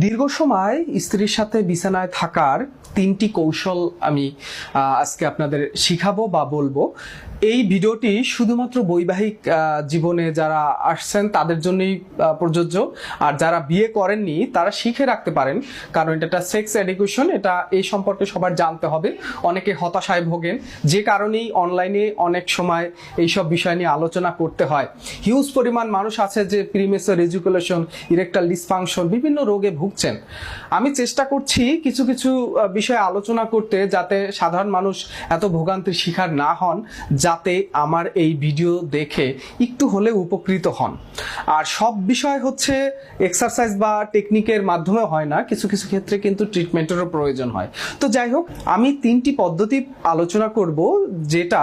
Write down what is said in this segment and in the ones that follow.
দীর্ঘ সময় স্ত্রীর সাথে বিছানায় থাকার 3টি কৌশল আমি আজকে আপনাদের শিখাবো বা বলবো। এই ভিডিওটি শুধুমাত্র বৈবাহিক জীবনে যারা আসছেন তাদের জন্যই প্রযোজ্য, আর যারা বিয়ে করেননি তারা শিখে রাখতে পারেন, কারণ এটা একটা সেক্স এডুকেশন, এটা এই সম্পর্কে সবার জানতে হবে। অনেকে হতাশায় ভোগেন, যে কারণেই অনলাইনে অনেক সময় এইসব বিষয় নিয়ে আলোচনা করতে হয়। হিউজ পরিমাণ মানুষ আছে যে প্রিমেচার ইজাকুলেশন, ইরেকটাল ডিসফাংশন, বিভিন্ন রোগে ভুগছেন। আমি চেষ্টা করছি কিছু কিছু বিষয়ে আলোচনা করতে, যাতে সাধারণ মানুষ এত ভোগান্তির শিকার না হন, যাতে আমার এই ভিডিও দেখে একটু হলে উপকৃত হন। আর সব বিষয় হচ্ছে এক্সারসাইজ বা টেকনিকের মাধ্যমে হয় না, কিছু কিছু ক্ষেত্রে কিন্তু ট্রিটমেন্টেরও প্রয়োজন হয়। তো যাই হোক, আমি 3টি পদ্ধতি আলোচনা করব যেটা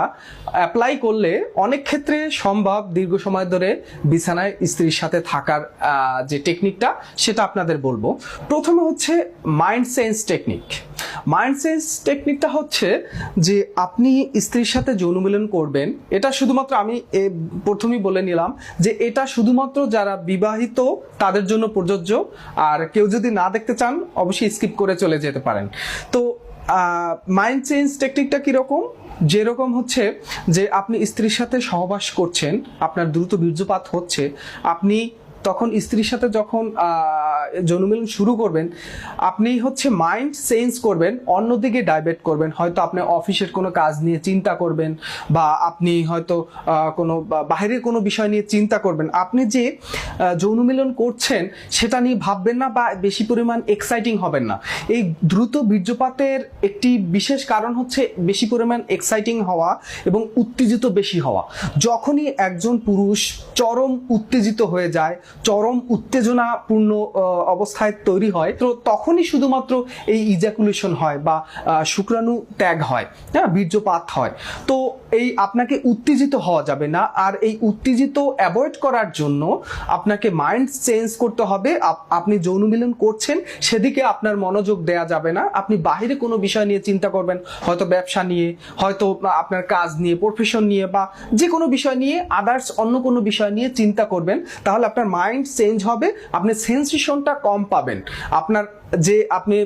অ্যাপ্লাই করলে অনেক ক্ষেত্রে সম্ভব দীর্ঘ সময় ধরে বিছানায় স্ত্রীর সাথে থাকার যে টেকনিকটা সেটা আপনাদের বলবো। প্রথমে হচ্ছে mind sense technique. Mind sense টেকনিকটা হচ্ছে যে আপনি স্ত্রীর সাথে যৌন মিলন করবেন, এটা শুধুমাত্র আমি প্রথমেই বলে নিলাম যে এটা শুধুমাত্র যারা বিবাহিত তাদের জন্য প্রযোজ্য, আর কেউ যদি না দেখতে চান অবশ্যই স্কিপ করে চলে যেতে পারেন। তো মাইন্ড চেঞ্জ টেকনিকটা কিরকম? যেরকম হচ্ছে যে আপনি স্ত্রীর সাথে সহবাস করছেন, আপনার দ্রুত বীর্যপাত হচ্ছে, আপনি তখন স্ত্রীর সাথে যখন যৌন মিলন শুরু করবেন, আপনি হচ্ছে মাইন্ড চেঞ্জ করবেন, অন্যদিকে ডাইভার্ট করবেন। হয়তো আপনি অফিসের কোনো কাজ নিয়ে চিন্তা করবেন, বা আপনি হয়তো কোনো বাইরের কোনো বিষয় নিয়ে চিন্তা করবেন। আপনি যে যৌন মিলন করছেন সেটা নিয়ে ভাববেন না, বা বেশি পরিমাণ এক্সাইটিং হবেন না। এই দ্রুত বীর্যপাতের একটি বিশেষ কারণ হচ্ছে বেশি পরিমাণ এক্সাইটিং হওয়া এবং উত্তেজিত বেশি হওয়া। যখনই একজন পুরুষ চরম উত্তেজিত হয়ে যায়, চরম উত্তেজনাপূর্ণ অবস্থায় তৈরি হয়, তো তখনই শুধুমাত্র এই ইজাকুলেশন হয় বা শুক্রাণু ত্যাগ হয়, হ্যাঁ, বীর্যপাত হয়। তো এই আপনাকে উত্তেজিত হওয়া যাবে না, আর এই উত্তেজিত অ্যাভয়েড করার জন্য আপনাকে মাইন্ড চেঞ্জ করতে হবে। আপনি যৌন মিলন করছেন সেদিকে আপনার মনোযোগ দেয়া যাবে না, আপনি বাহিরে কোনো বিষয় নিয়ে চিন্তা করবেন, হয়তো ব্যবসা নিয়ে, হয়তো আপনার কাজ নিয়ে, প্রফেশন নিয়ে, বা যে কোনো বিষয় নিয়ে, আদার্স অন্য কোনো বিষয় নিয়ে চিন্তা করবেন। তাহলে আপনার মাইন্ড চেঞ্জ হবে, আপনি সেন্সেশনটা কম পাবেন। আপনার যে আপনি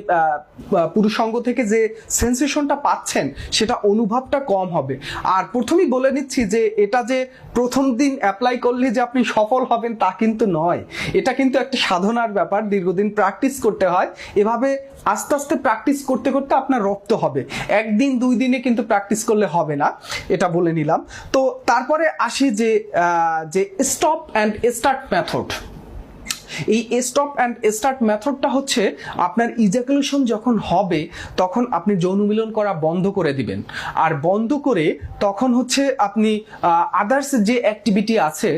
পুরুষাঙ্গ থেকে যে সেন্সেশনটা পাচ্ছেন সেটা অনুভবটা কম হবে। আর প্রথমেই বলে নিচ্ছি যে এটা যে প্রথম দিন অ্যাপ্লাই করলে যে আপনি সফল হবেন তা কিন্তু নয়, এটা কিন্তু একটা সাধনার ব্যাপার, দীর্ঘদিন প্র্যাকটিস করতে হয়। এভাবে আস্তে আস্তে প্র্যাকটিস করতে করতে আপনার রপ্ত হবে, একদিন 2 দিনে কিন্তু প্র্যাকটিস করলে হবে না, এটা বলে নিলাম। তো তারপরে আসি যে স্টপ অ্যান্ড স্টার্ট মেথড। এই স্টপ অ্যান্ড স্টার্ট মেথডটা হচ্ছে আপনার ইজাকুলেশন যখন হবে তখন আপনি যৌন মিলন করা বন্ধ করে দিবেন, আর বন্ধ করে তখন হচ্ছে আপনি আদার্স যে অ্যাক্টিভিটি আছে,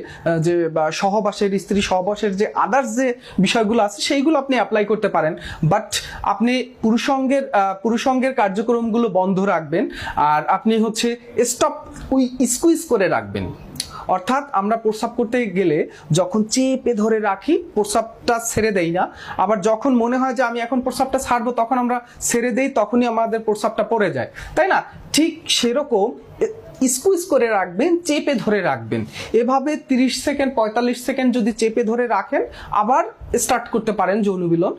যে সহবাসের, স্ত্রী সহবাসের যে আদার্স যে বিষয়গুলো আছে সেইগুলো আপনি অ্যাপ্লাই করতে পারেন, বাট আপনি পুরুষাঙ্গের কার্যক্রমগুলো বন্ধ রাখবেন, আর আপনি হচ্ছে স্টপ স্কুইজ করে রাখবেন। অর্থাৎ আমরা প্রস্রাব করতে গেলে যখন চেপে ধরে রাখি, প্রস্রাবটা ছেড়ে দেই না, আবার যখন মনে হয় যে আমি এখন প্রস্রাবটা ছাড়বো তখন আমরা ছেড়ে দেই, তখনই আমাদের প্রস্রাবটা পড়ে যায়, তাই না? ঠিক সেরকম স্কুইজ করে রাখবেন, চেপে ধরে রাখবেন। এভাবে 30 সেকেন্ড 45 সেকেন্ড যদি চেপে ধরে রাখেন, আবার স্টার্ট করতে পারেন যৌন মিলন।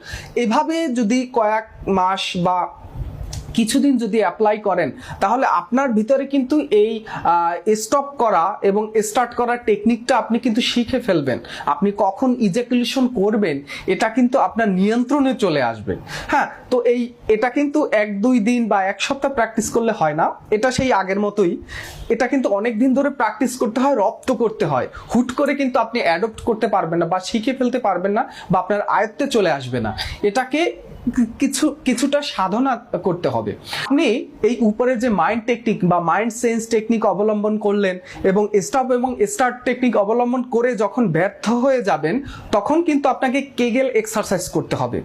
এভাবে যদি কয়েক মাস বা কিছুদিন যদি অ্যাপ্লাই করেন, তাহলে আপনার ভিতরে কিন্তু এই স্টপ করা এবং স্টার্ট করার টেকনিকটা আপনি কিন্তু শিখে ফেলবেন। আপনি কখন ইজাকুলেশন করবেন এটা কিন্তু আপনার নিয়ন্ত্রণে চলে আসবে। হ্যাঁ, তো এটা কিন্তু 1-2 দিন বা 1 সপ্তাহ প্র্যাকটিস করলে হয় না, এটা সেই আগের মতোই। এটা কিন্তু অনেক দিন ধরে প্র্যাকটিস করতে হয়, রপ্ত করতে হয়। হুট করে কিন্তু আপনি অ্যাডপ্ট করতে পারবেন না বা শিখে ফেলতে পারবেন না, বা আপনার আয়ত্তে চলে আসবে না। এটাকে কিছুটা সাধনা করতে হবে। আপনি এই উপরে যে মাইন্ড টেকনিক বা মাইন্ড সেন্স টেকনিক অবলম্বন করলেন এবং স্টপ এবং স্টার্ট টেকনিক অবলম্বন করে যখন ব্যর্থ হয়ে যাবেন, তখন কিন্তু আপনাকে কেগেল এক্সারসাইজ করতে হবে।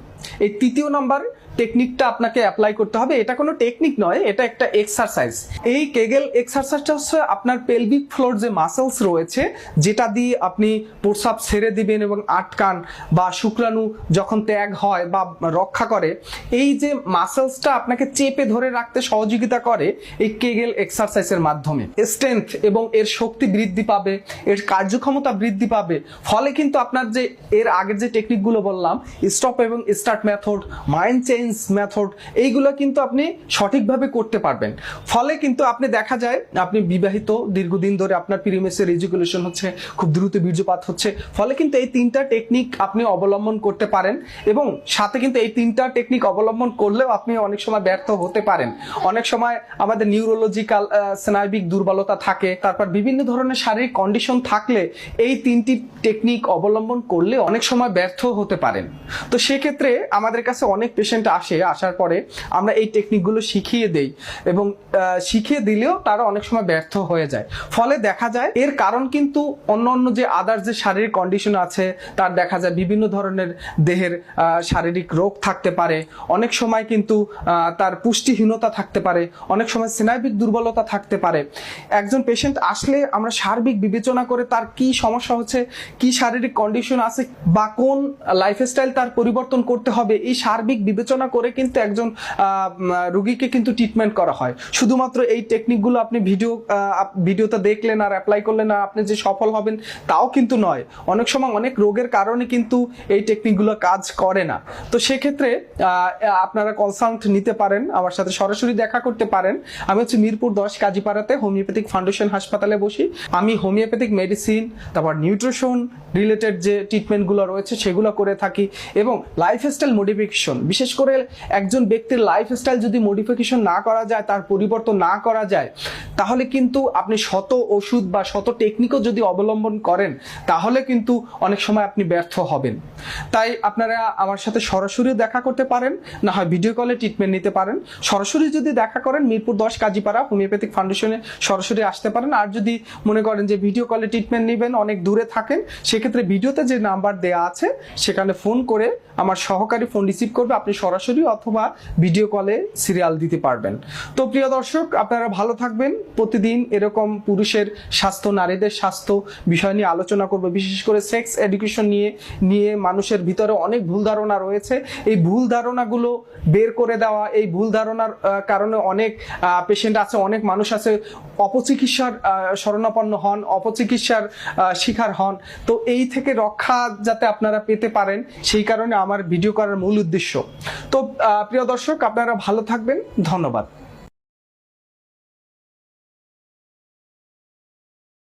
এই 3য় নম্বর টেকনিকটা আপনাকে অ্যাপ্লাই করতে হবে। এটা কোনো টেকনিক নয়, এটা একটা এক্সারসাইজ। এই কেগেল এক্সারসাইজটা হচ্ছে আপনার পেলভিক ফ্লোর যে মাসেলস রয়েছে, যেটা দিয়ে আপনি প্রস্রাব ছেড়ে দিবেন এবং আটকান বা শুক্রাণু যখন ত্যাগ হয় বা রক্ষা করে, এই যে মাসেলসটা আপনাকে চেপে ধরে রাখতে সহযোগিতা করে এই কেগেল এক্সারসাইজের মাধ্যমে। স্ট্রেংথ এবং এর শক্তি বৃদ্ধি পাবে, এর কার্যক্ষমতা বৃদ্ধি পাবে। ফলে কিন্তু আপনার যে এর আগের যে টেকনিকগুলো বললাম, স্টপ এবং start method, mind change method, এইগুলো কিন্তু আপনি সঠিকভাবে করতে পারবেন। ফলে কিন্তু আপনি দেখা যায় আপনি বিবাহিত, দীর্ঘদিন ধরে আপনার প্রিমেচার ইজাকুলেশন হচ্ছে, খুব দ্রুত বীর্যপাত হচ্ছে। ফলে কিন্তু এই 3টা টেকনিক আপনি অবলম্বন করতে পারেন এবং সাথে কিন্তু এই 3টা টেকনিক অবলম্বন করলেও আপনি অনেক সময় ব্যর্থ হতে পারেন। অনেক সময় আমাদের নিউরোলজিক্যাল স্নায়বিক দুর্বলতা থাকে, তারপর বিভিন্ন ধরনের শারীরিক কন্ডিশন থাকলে এই 3টি টেকনিক অবলম্বন করলে অনেক সময় ব্যর্থ হতে পারেন। তো সেক্ষেত্রে আমাদের কাছে অনেক পেশেন্ট আসার পরে আমরা এই টেকনিকগুলো শিখিয়ে দেই এবং শিখিয়ে দিলেও তারা অনেক সময় ব্যর্থ হয়ে যায়। ফলে দেখা যায় এর কারণ কিন্তু অন্য যে আদার যে শারীরিক কন্ডিশন আছে, তার দেখা যায় বিভিন্ন ধরনের দেহের শারীরিক রোগ থাকতে পারে, অনেক সময় কিন্তু তার পুষ্টিহীনতা থাকতে পারে, অনেক সময় স্নায়বিক দুর্বলতা থাকতে পারে। একজন পেশেন্ট আসলে আমরা সার্বিক বিবেচনা করে তার কি সমস্যা হচ্ছে, কি শারীরিক কন্ডিশন আছে বা কোন লাইফস্টাইল তার পরিবর্তন করতে হবে, এই সার্বিক বিবেচনা করে কিন্তু একজন রোগীকে কিন্তু ট্রিটমেন্ট করা হয়। শুধুমাত্র এই টেকনিকগুলো আপনি ভিডিওতে দেখলেন আর অ্যাপ্লাই করলেন আর আপনি যে সফল হবেন তাও কিন্তু নয়। অনেক সময় অনেক রোগের কারণে কিন্তু এই টেকনিকগুলো কাজ করে না। তো সেক্ষেত্রে আপনারা কনসাল্ট নিতে পারেন, আমার সাথে সরাসরি দেখা করতে পারেন। আমি হচ্ছে মিরপুর 10 কাজীপাড়াতে হোমিওপ্যাথিক ফাউন্ডেশন হাসপাতালে বসি। আমি হোমিওপ্যাথিক মেডিসিন, তারপর নিউট্রিশন রিলেটেড যে ট্রিটমেন্টগুলো রয়েছে সেগুলো করে থাকি এবং লাইফস্টাইল মডিফিকেশন, বিশেষ করে একজন ব্যক্তির লাইফস্টাইল যদি মডিফিকেশন না করা যায়, তার পরিবর্তন না করা যায়, তাহলে কিন্তু আপনি শত ওষুধ বা শত টেকনিকও যদি অবলম্বন করেন তাহলে কিন্তু অনেক সময় আপনি ব্যর্থ হবেন। তাই আপনারা আমার সাথে সরাসরি দেখা করতে পারেন, না হয় ভিডিও কলে ট্রিটমেন্ট নিতে পারেন। সরাসরি যদি দেখা করেন মিরপুর 10 কাজীপাড়া হোমিওপ্যাথিক ফাউন্ডেশনে সরাসরি আসতে পারেন। আর যদি মনে করেন যে ভিডিও কলে ট্রিটমেন্ট নেবেন, অনেক দূরে থাকেন, সেক্ষেত্রে ভিডিওতে যে নাম্বার দেওয়া আছে সেখানে ফোন করে আমার সহকারী ফোন রিসিভ করবে, আপনি সরাসরি অথবা ভিডিও কলে সিরিয়াল দিতে পারবেন। তো প্রিয় দর্শক, আপনারা ভালো থাকবেন। প্রতিদিন এরকম পুরুষের স্বাস্থ্য, নারীদের স্বাস্থ্য বিষয় নিয়ে আলোচনা করব। বিশেষ করে সেক্স এডুকেশন নিয়ে মানুষের ভিতরে অনেক ভুল ধারণা রয়েছে। এই ভুল ধারণাগুলো বের করে দেওয়া, এই ভুল ধারণার কারণে অনেক পেশেন্ট আছে, অনেক মানুষ আছে অপচিকিৎসার শরণাপন্ন হন, অপচিকিৎসার শিকার হন। তো এই থেকে রক্ষা যাতে আপনারা পেতে পারেন, সেই কারণে আমার ভিডিও করার মূল উদ্দেশ্য। তো প্রিয় দর্শক, আপনারা ভালো থাকবেন। ধন্যবাদ।